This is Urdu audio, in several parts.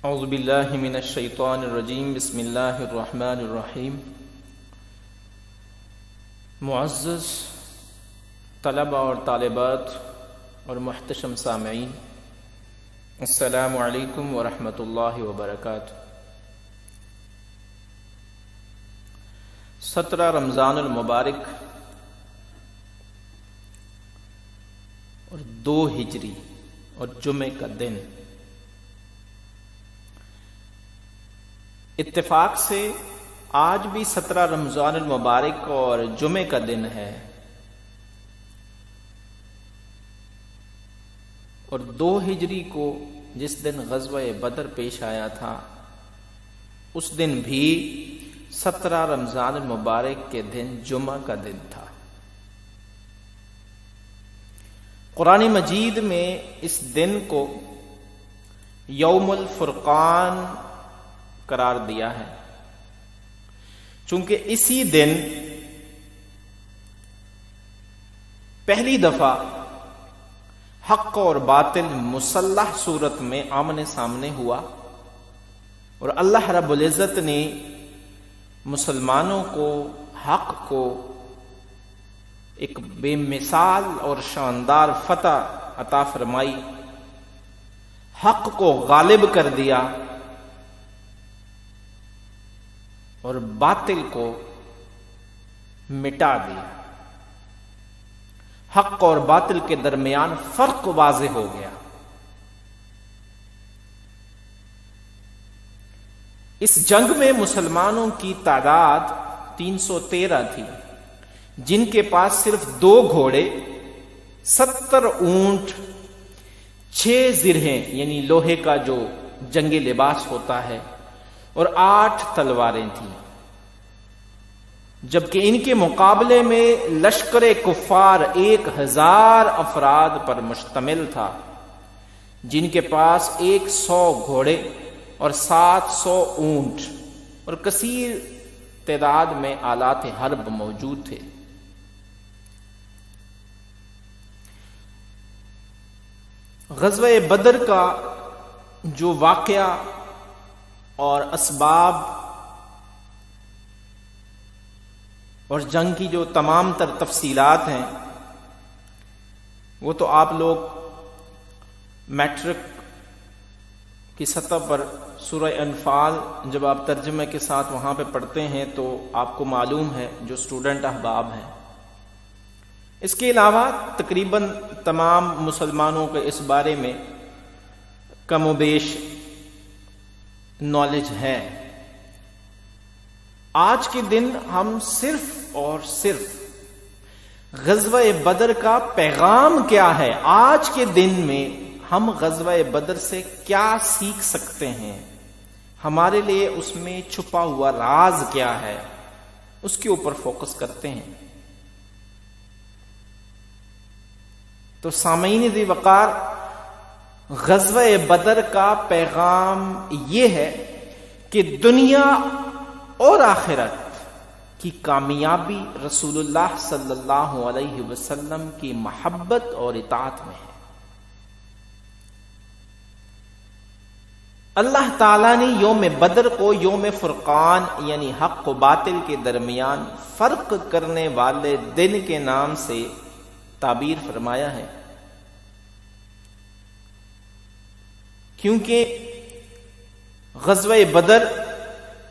اعوذ باللہ من الشیطان الرجیم بسم اللہ الرحمن الرحیم۔ معزز طلبہ اور طالبات اور محتشم سامعین، السلام علیکم ورحمۃ اللہ وبرکاتہ۔ 17 رمضان المبارک اور 2 ہجری اور جمعے کا دن، اتفاق سے آج بھی 17 رمضان المبارک اور جمعے کا دن ہے، اور 2 ہجری کو جس دن غزوہ بدر پیش آیا تھا اس دن بھی 17 رمضان المبارک کے دن جمعہ کا دن تھا۔ قرآن مجید میں اس دن کو یوم الفرقان قرار دیا ہے، چونکہ اسی دن پہلی دفعہ حق اور باطل مسلح صورت میں آمنے سامنے ہوا، اور اللہ رب العزت نے مسلمانوں کو، حق کو ایک بے مثال اور شاندار فتح عطا فرمائی، حق کو غالب کر دیا اور باطل کو مٹا دیا۔ حق اور باطل کے درمیان فرق واضح ہو گیا۔ اس جنگ میں مسلمانوں کی تعداد 313 تھی، جن کے پاس صرف 2 گھوڑے، 70 اونٹ، 6 زرہیں یعنی لوہے کا جو جنگی لباس ہوتا ہے، اور 8 تلواریں تھیں، جبکہ ان کے مقابلے میں لشکر کفار 1000 افراد پر مشتمل تھا، جن کے پاس 100 گھوڑے اور 700 اونٹ اور کثیر تعداد میں آلات حرب موجود تھے۔ غزوہ بدر کا جو واقعہ اور اسباب اور جنگ کی جو تمام تر تفصیلات ہیں، وہ تو آپ لوگ میٹرک کی سطح پر سورہ انفال جب آپ ترجمے کے ساتھ وہاں پہ پڑھتے ہیں تو آپ کو معلوم ہے، جو اسٹوڈنٹ احباب ہیں۔ اس کے علاوہ تقریباً تمام مسلمانوں کے اس بارے میں کم و بیش نالج ہے۔ آج کے دن ہم صرف اور صرف غزوہ بدر کا پیغام کیا ہے، آج کے دن میں ہم غزوہ بدر سے کیا سیکھ سکتے ہیں، ہمارے لیے اس میں چھپا ہوا راز کیا ہے، اس کے اوپر فوکس کرتے ہیں۔ تو سامعین ذی وقار، غزوہ بدر کا پیغام یہ ہے کہ دنیا اور آخرت کی کامیابی رسول اللہ صلی اللہ علیہ وسلم کی محبت اور اطاعت میں ہے۔ اللہ تعالیٰ نے یوم بدر کو یوم فرقان یعنی حق و باطل کے درمیان فرق کرنے والے دن کے نام سے تعبیر فرمایا ہے، کیونکہ غزوہ بدر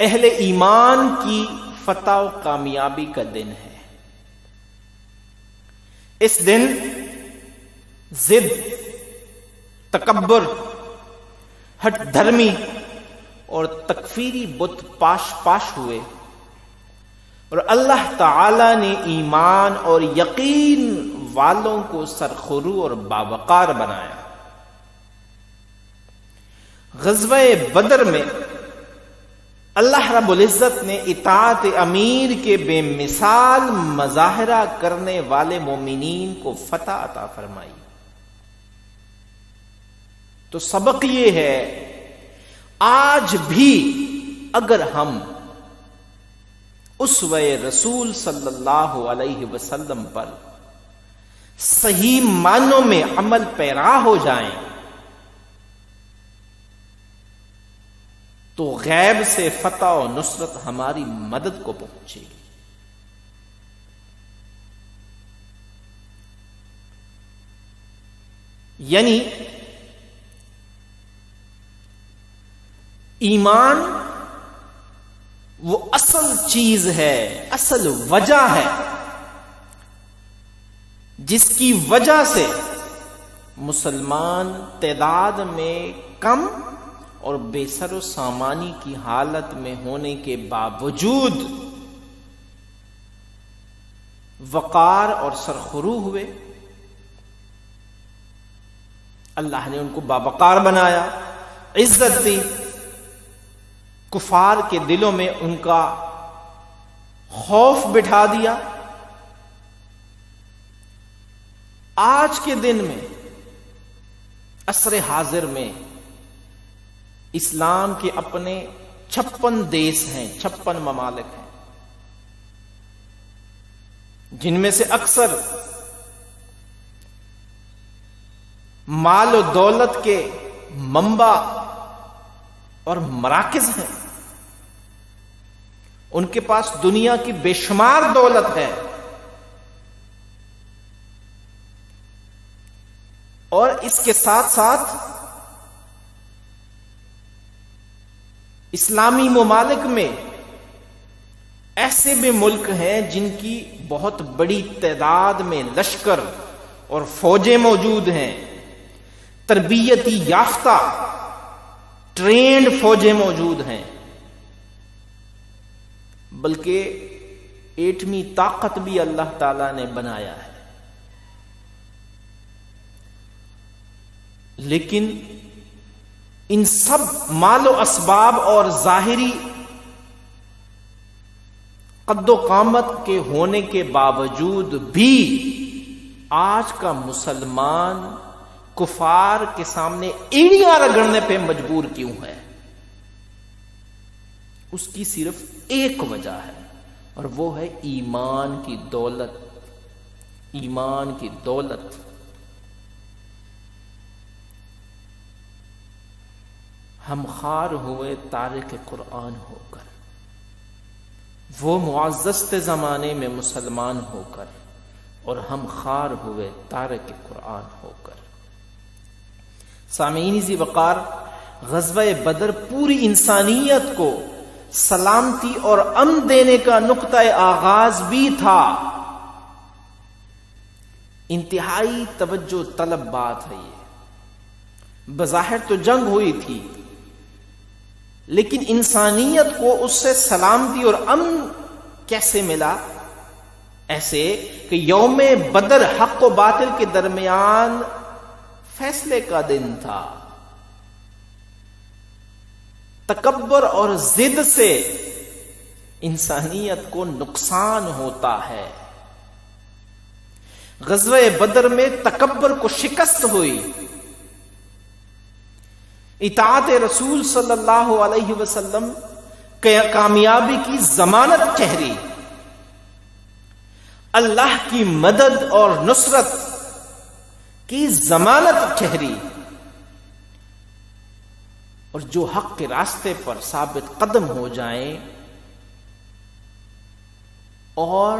اہل ایمان کی فتح و کامیابی کا دن ہے۔ اس دن ضد، تکبر، ہٹ دھرمی اور تکفیری بت پاش پاش ہوئے، اور اللہ تعالی نے ایمان اور یقین والوں کو سرخرو اور باوقار بنایا۔ غزوہ بدر میں اللہ رب العزت نے اطاعت امیر کے بے مثال مظاہرہ کرنے والے مومنین کو فتح عطا فرمائی۔ تو سبق یہ ہے، آج بھی اگر ہم اسوہ رسول صلی اللہ علیہ وسلم پر صحیح معنوں میں عمل پیرا ہو جائیں تو غیب سے فتح و نصرت ہماری مدد کو پہنچے گی. یعنی ایمان وہ اصل چیز ہے، اصل وجہ ہے جس کی وجہ سے مسلمان تعداد میں کم اور بے سر و سامانی کی حالت میں ہونے کے باوجود وقار اور سرخرو ہوئے. اللہ نے ان کو باوقار بنایا، عزت دی. کفار کے دلوں میں ان کا خوف بٹھا دیا. آج کے دن میں عصر حاضر میں اسلام کے اپنے 56 دیش ہیں، 56 ممالک ہیں، جن میں سے اکثر مال و دولت کے منبع اور مراکز ہیں. ان کے پاس دنیا کی بے شمار دولت ہے، اور اس کے ساتھ ساتھ اسلامی ممالک میں ایسے بھی ملک ہیں جن کی بہت بڑی تعداد میں لشکر اور فوجیں موجود ہیں، تربیتی یافتہ ٹرینڈ فوجیں موجود ہیں، بلکہ ایٹمی طاقت بھی اللہ تعالی نے بنایا ہے. لیکن ان سب مال و اسباب اور ظاہری قد و قامت کے ہونے کے باوجود بھی آج کا مسلمان کفار کے سامنے ایڑیاں رگڑنے پہ مجبور کیوں ہے؟ اس کی صرف ایک وجہ ہے، اور وہ ہے ایمان کی دولت. ایمان کی دولت. ہم خوار ہوئے تارک قرآن ہو کر، وہ معزز زمانے میں مسلمان ہو کر، اور ہم خوار ہوئے تارک قرآن ہو کر. سامعین ذی وقار، غزوہ بدر پوری انسانیت کو سلامتی اور امن دینے کا نقطہ آغاز بھی تھا. انتہائی توجہ طلب بات ہے یہ. بظاہر تو جنگ ہوئی تھی، لیکن انسانیت کو اس سے سلامتی اور امن کیسے ملا؟ ایسے کہ یوم بدر حق و باطل کے درمیان فیصلے کا دن تھا. تکبر اور ضد سے انسانیت کو نقصان ہوتا ہے. غزوہ بدر میں تکبر کو شکست ہوئی، اطاعت رسول صلی اللہ علیہ وسلم کامیابی کی ضمانت ٹھہری، اللہ کی مدد اور نصرت کی ضمانت ٹھہری. اور جو حق کے راستے پر ثابت قدم ہو جائیں اور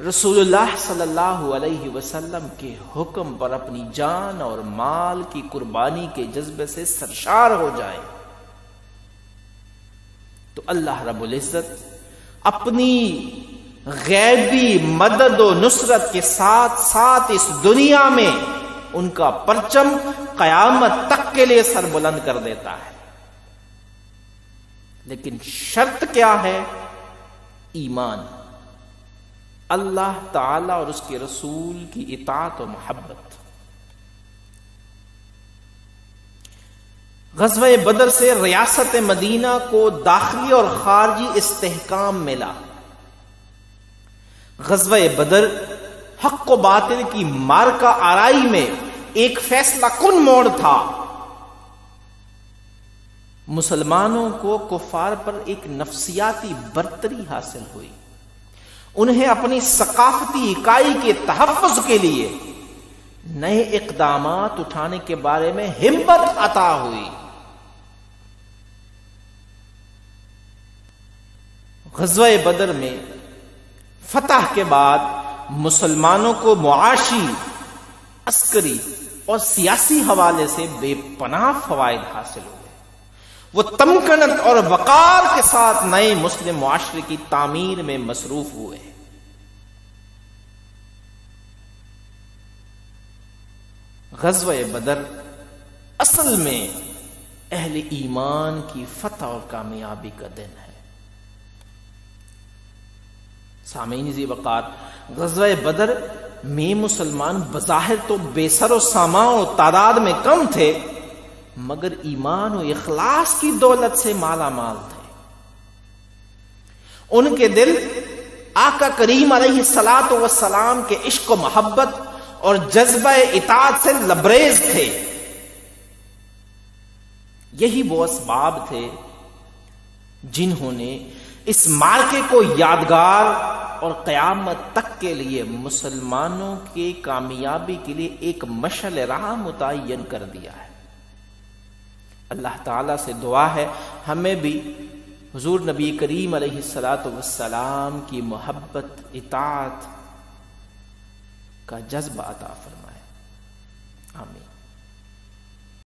رسول اللہ صلی اللہ علیہ وسلم کے حکم پر اپنی جان اور مال کی قربانی کے جذبے سے سرشار ہو جائیں، تو اللہ رب العزت اپنی غیبی مدد و نصرت کے ساتھ ساتھ اس دنیا میں ان کا پرچم قیامت تک کے لیے سر بلند کر دیتا ہے. لیکن شرط کیا ہے؟ ایمان، اللہ تعالی اور اس کے رسول کی اطاعت و محبت. غزوہ بدر سے ریاست مدینہ کو داخلی اور خارجی استحکام ملا. غزوہ بدر حق و باطل کی مارکہ آرائی میں ایک فیصلہ کن موڑ تھا. مسلمانوں کو کفار پر ایک نفسیاتی برتری حاصل ہوئی. انہیں اپنی ثقافتی اکائی کے تحفظ کے لیے نئے اقدامات اٹھانے کے بارے میں ہمت عطا ہوئی. غزوہ بدر میں فتح کے بعد مسلمانوں کو معاشی، عسکری اور سیاسی حوالے سے بے پناہ فوائد حاصل ہوئے۔ وہ تمکنت اور وقار کے ساتھ نئے مسلم معاشرے کی تعمیر میں مصروف ہوئے۔ غزوہ بدر اصل میں اہل ایمان کی فتح اور کامیابی کا دن ہے۔ سامعین ذی وقار، غزوہ بدر میں مسلمان بظاہر تو بے سر و سامان و تعداد میں کم تھے، مگر ایمان و اخلاص کی دولت سے مالا مال تھے۔ ان کے دل آقا کریم علیہ الصلوۃ والسلام کے عشق و محبت اور جذبہ اطاعت سے لبریز تھے۔ یہی وہ اسباب تھے جنہوں نے اس معرکے کو یادگار اور قیامت تک کے لیے مسلمانوں کی کامیابی کے لیے ایک مشعل راہ متعین کر دیا ہے۔ اللہ تعالیٰ سے دعا ہے ہمیں بھی حضور نبی کریم علیہ الصلوۃ والسلام کی محبت، اطاعت کا جذبہ عطا فرمائے۔ آمین۔